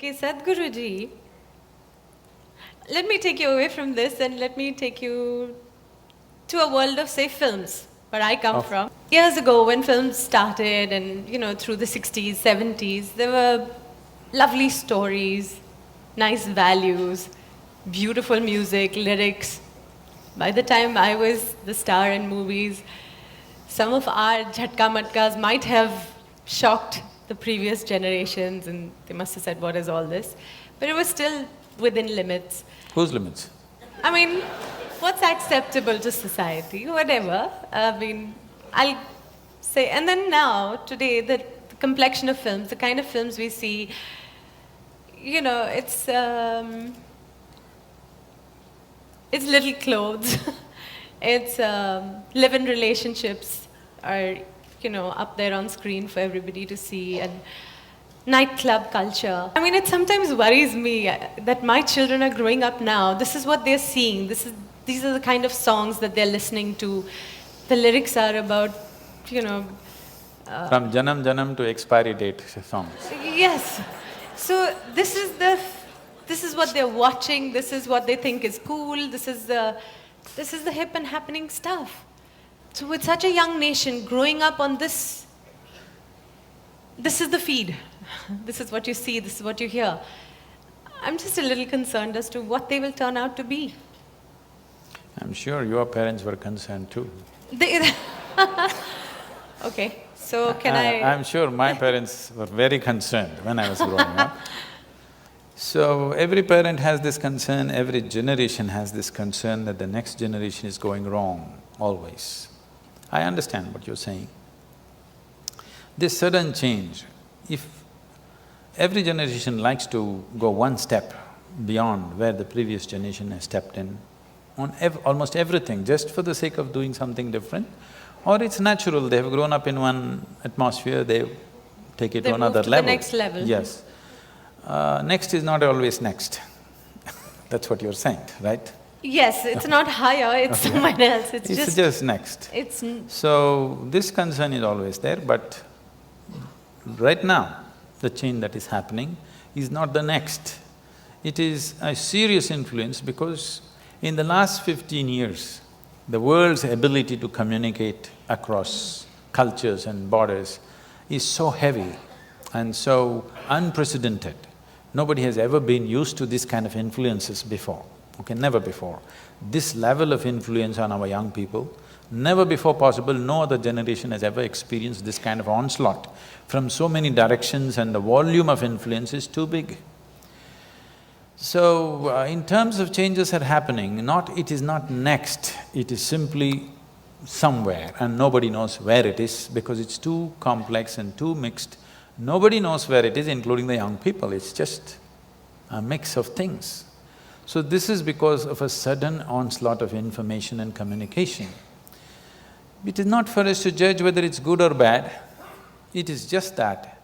कि Sadhguruji, let me take you away from this and let me take you to a world of, say, films, where I come from. Years ago, when films started and, through the 60s, 70s, there were lovely stories, nice values, beautiful music, lyrics. By the time I was the star in movies, some of our jhatka matkas might have shocked the previous generations and they must have said, what is all this? But it was still within limits. Whose limits? I mean, what's acceptable to society, whatever. I'll say, and then now, today, the complexion of films, the kind of films we see, it's little clothes, it's live-in relationships are, up there on screen for everybody to see, and nightclub culture. It sometimes worries me that my children are growing up now. This is what they're seeing. These are the kind of songs that they're listening to. The lyrics are about, From Janam Janam to expiry date songs. Yes. So this is what they're watching. This is what they think is cool. This is the hip and happening stuff. So with such a young nation growing up on this is the feed. This is what you see, this is what you hear. I'm just a little concerned as to what they will turn out to be. I'm sure your parents were concerned too. Okay, so I'm sure my parents were very concerned when I was growing up. So every parent has this concern, every generation has this concern that the next generation is going wrong, always. I understand what you're saying. This sudden change, if every generation likes to go one step beyond where the previous generation has stepped in, on almost everything, just for the sake of doing something different, or it's natural, they have grown up in one atmosphere, they take it to another level. They move to the next level. Yes. Next is not always next. That's what you're saying, right? Yes, it's not higher, it's someone else, It's just next. So, this concern is always there, but right now, the change that is happening is not the next. It is a serious influence because in the last 15 years, the world's ability to communicate across cultures and borders is so heavy and so unprecedented. Nobody has ever been used to this kind of influences before, okay, never before. This level of influence on our young people, never before possible, no other generation has ever experienced this kind of onslaught from so many directions, and the volume of influence is too big. So, in terms of changes that are happening, it is not next, it is simply somewhere and nobody knows where it is because it's too complex and too mixed. Nobody knows where it is, including the young people, it's just a mix of things. So this is because of a sudden onslaught of information and communication. It is not for us to judge whether it's good or bad, it is just that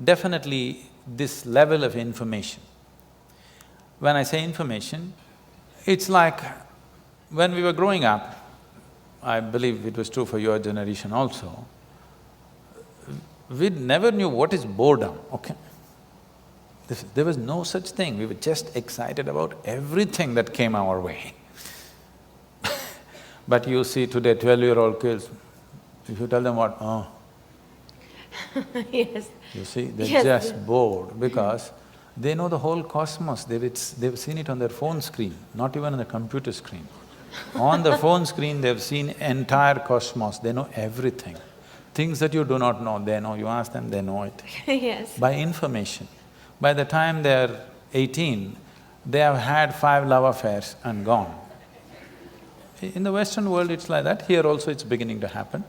definitely this level of information. When I say information, it's like when we were growing up, I believe it was true for your generation also, we never knew what is boredom, okay? There was no such thing, we were just excited about everything that came our way. But you see today 12-year-old kids, if you tell them what, oh. Yes. You see, they're just bored because they know the whole cosmos, they've seen it on their phone screen, not even on the computer screen. On the phone screen, they've seen entire cosmos, they know everything. Things that you do not know, they know, you ask them, they know it. Yes. By information. By the time they're 18, they have had 5 love affairs and gone. In the Western world, it's like that, here also it's beginning to happen,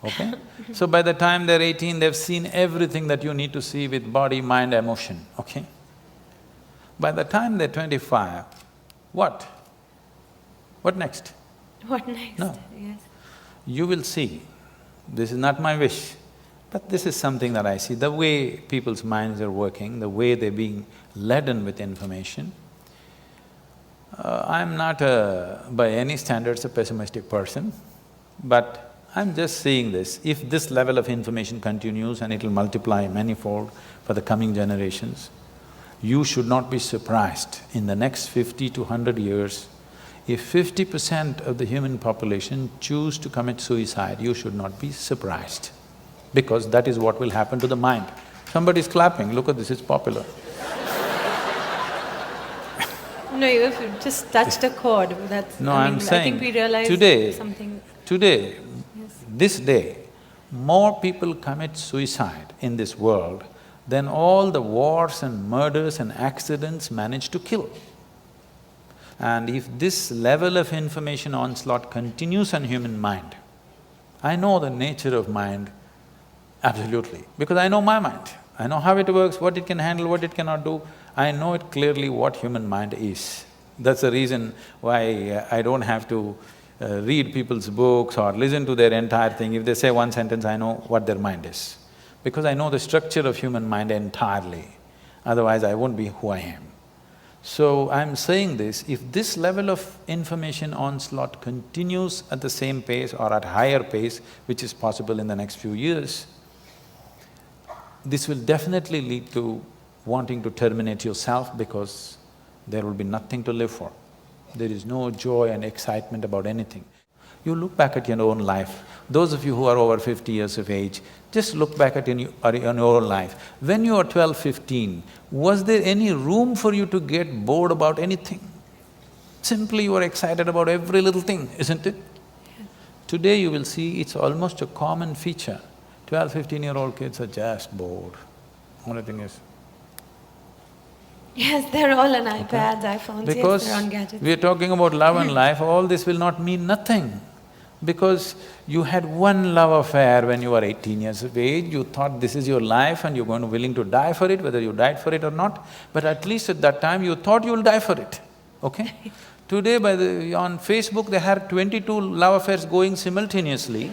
okay? So by the time they're 18, they've seen everything that you need to see with body, mind, emotion, okay? By the time they're 25, what? What next? What next? No. Yes. You will see, this is not my wish, but this is something that I see, the way people's minds are working, the way they're being laden with information. I'm not by any standards a pessimistic person, but I'm just seeing this. If this level of information continues and it'll multiply manifold for the coming generations, You should not be surprised in the next 50 to 100 years, if 50% of the human population choose to commit suicide, you should not be surprised, because that is what will happen to the mind. Somebody's clapping, look at this, it's popular. No, you've just touched a chord. That's… No, I I'm mean, saying, I think we realize today, something… this day, more people commit suicide in this world than all the wars and murders and accidents manage to kill. And if this level of information onslaught continues on human mind, I know the nature of mind absolutely, because I know my mind. I know how it works, what it can handle, what it cannot do. I know it clearly what human mind is. That's the reason why I don't have to read people's books or listen to their entire thing. If they say one sentence, I know what their mind is, because I know the structure of human mind entirely. Otherwise, I won't be who I am. So, I'm saying this, if this level of information onslaught continues at the same pace or at higher pace, which is possible in the next few years, this will definitely lead to wanting to terminate yourself, because there will be nothing to live for. There is no joy and excitement about anything. You look back at your own life. Those of you who are over 50 years of age, just look back at your own life. When you were 12, 15, was there any room for you to get bored about anything? Simply you were excited about every little thing, isn't it? Yes. Today you will see it's almost a common feature. 12, 15-year-old kids are just bored. Only thing is… Yes, they're all on iPads, iPhones, yes, they're on gadgets. Because we're talking about love and life, all this will not mean nothing. Because you had one love affair when you were 18 years of age, you thought this is your life and you're willing to die for it, whether you died for it or not, but at least at that time you thought you'll die for it, okay? Today on Facebook they have 22 love affairs going simultaneously.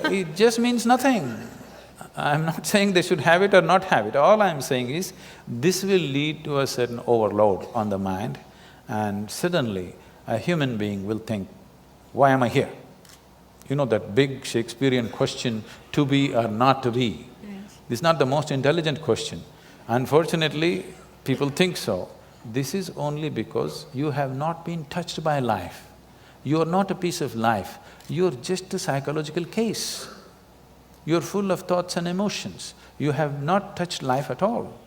It just means nothing. I'm not saying they should have it or not have it, all I'm saying is, this will lead to a certain overload on the mind, and suddenly a human being will think, why am I here? You know that big Shakespearean question, to be or not to be? Yes. This is not the most intelligent question. Unfortunately, people think so. This is only because you have not been touched by life. You are not a piece of life, you're just a psychological case. You're full of thoughts and emotions. You have not touched life at all.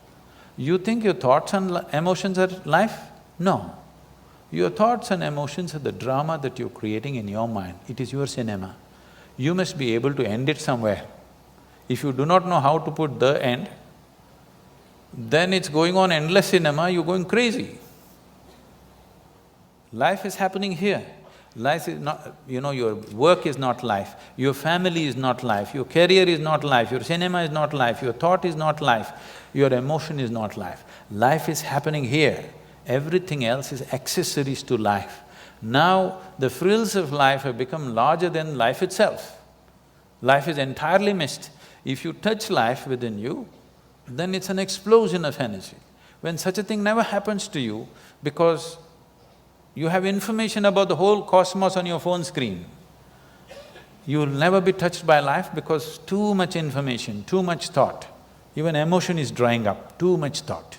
You think your thoughts and emotions are life? No. Your thoughts and emotions are the drama that you're creating in your mind. It is your cinema. You must be able to end it somewhere. If you do not know how to put the end, then it's going on endless cinema, you're going crazy. Life is happening here. Life is not… your work is not life, your family is not life, your career is not life, your cinema is not life, your thought is not life, your emotion is not life. Life is happening here. Everything else is accessories to life. Now, the frills of life have become larger than life itself. Life is entirely missed. If you touch life within you, then it's an explosion of energy. When such a thing never happens to you, because you have information about the whole cosmos on your phone screen, you will never be touched by life because too much information, too much thought. Even emotion is drying up, too much thought.